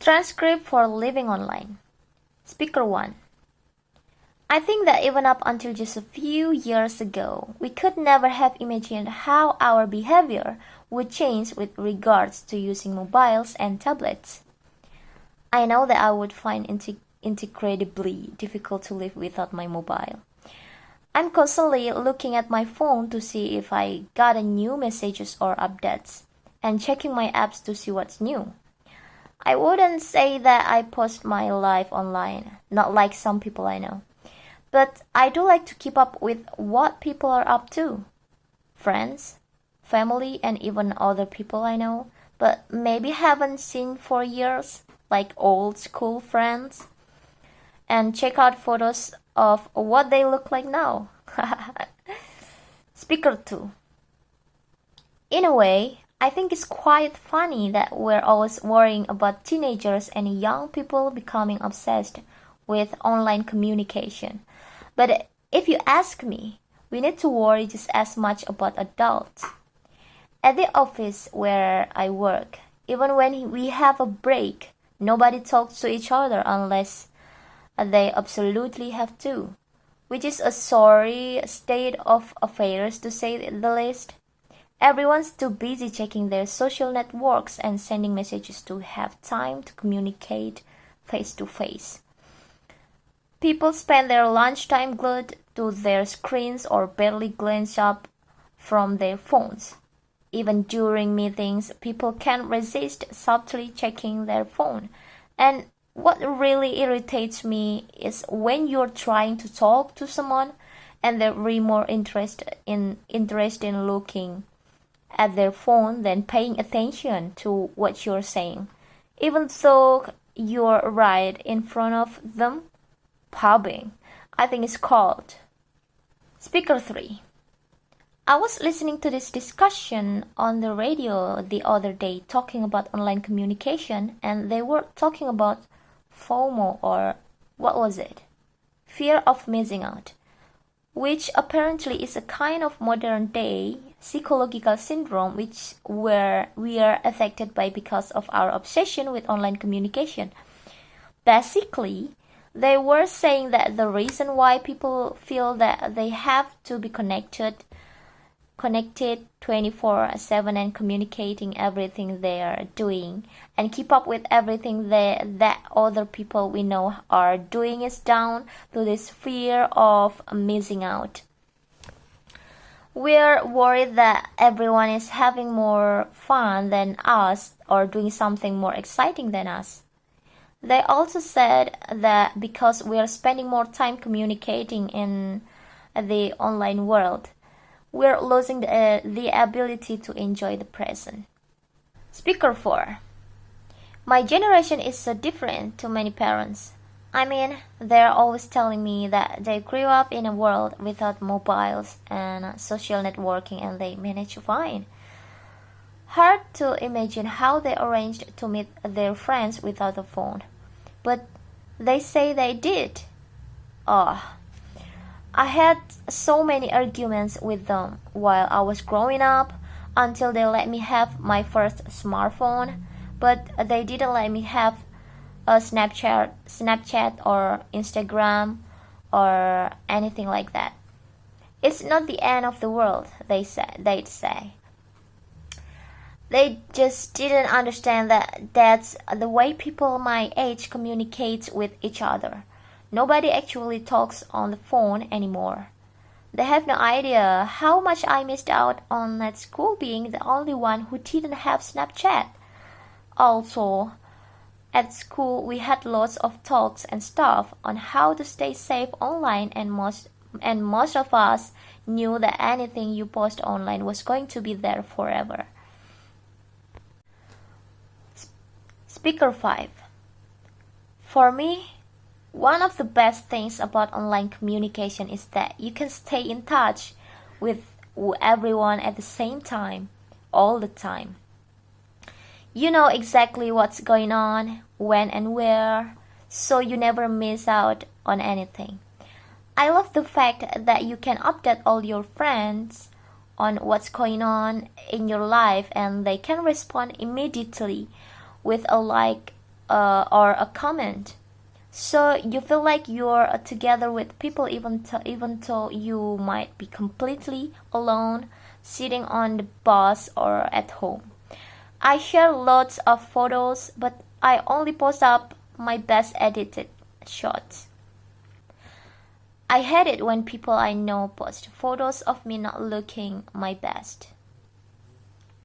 Transcript for living online. Speaker 1. I think that even up until just a few years ago, we could never have imagined how our behavior would change with regards to using mobiles and tablets. I know that I would find it incredibly difficult to live without my mobile. I'm constantly looking at my phone to see if I got any new messages or updates, and checking my apps to see what's new. I wouldn't say that I post my life online, not like some people I know. But I do like to keep up with what people are up to. Friends, family, and even other people I know, but maybe haven't seen for years, like old school friends. And check out photos of what they look like now. Speaker 2. In a way, I think it's quite funny that we're always worrying about teenagers and young people becoming obsessed with online communication. But if you ask me, we need to worry just as much about adults. At the office where I work, even when we have a break, nobody talks to each other unless they absolutely have to, which is a sorry state of affairs to say the least. Everyone's too busy checking their social networks and sending messages to have time to communicate face to face. People spend their lunchtime glued to their screens or barely glance up from their phones. Even during meetings, people can't resist subtly checking their phone. And what really irritates me is when you're trying to talk to someone and they're really more interested in looking at their phone than paying attention to what you're saying, even though you're right in front of them. Pubbing, I think it's called. Speaker 3. I was listening to this discussion on the radio the other day talking about online communication, and they were talking about FOMO, or what was it? Fear of missing out, which apparently is a kind of modern day psychological syndrome where we are affected by because of our obsession with online communication. Basically, they were saying that the reason why people feel that they have to be connected 24/7 and communicating everything they're doing and keep up with everything that other people we know are doing is down to this fear of missing out. We're worried that everyone is having more fun than us or doing something more exciting than us. They also said that because we are spending more time communicating in the online world, we're losing the ability to enjoy the present. Speaker 4. My generation is so different to many parents. I mean, they're always telling me that they grew up in a world without mobiles and social networking and they manage fine. Hard to imagine how they arranged to meet their friends without a phone. But they say they did. I had so many arguments with them while I was growing up until they let me have my first smartphone, but they didn't let me have a Snapchat or Instagram or anything like that. It's not the end of the world, they'd say. They just didn't understand that that's the way people my age communicate with each other. Nobody actually talks on the phone anymore. They have no idea how much I missed out on at school being the only one who didn't have Snapchat. Also, at school we had lots of talks and stuff on how to stay safe online, and most of us knew that anything you post online was going to be there forever. Speaker 5. For me, one of the best things about online communication is that you can stay in touch with everyone at the same time, all the time. You know exactly what's going on, when and where, so you never miss out on anything. I love the fact that you can update all your friends on what's going on in your life and they can respond immediately with a like or a comment. So you feel like you're together with people even though you might be completely alone, sitting on the bus or at home. I share lots of photos, but I only post up my best edited shots. I hate it when people I know post photos of me not looking my best.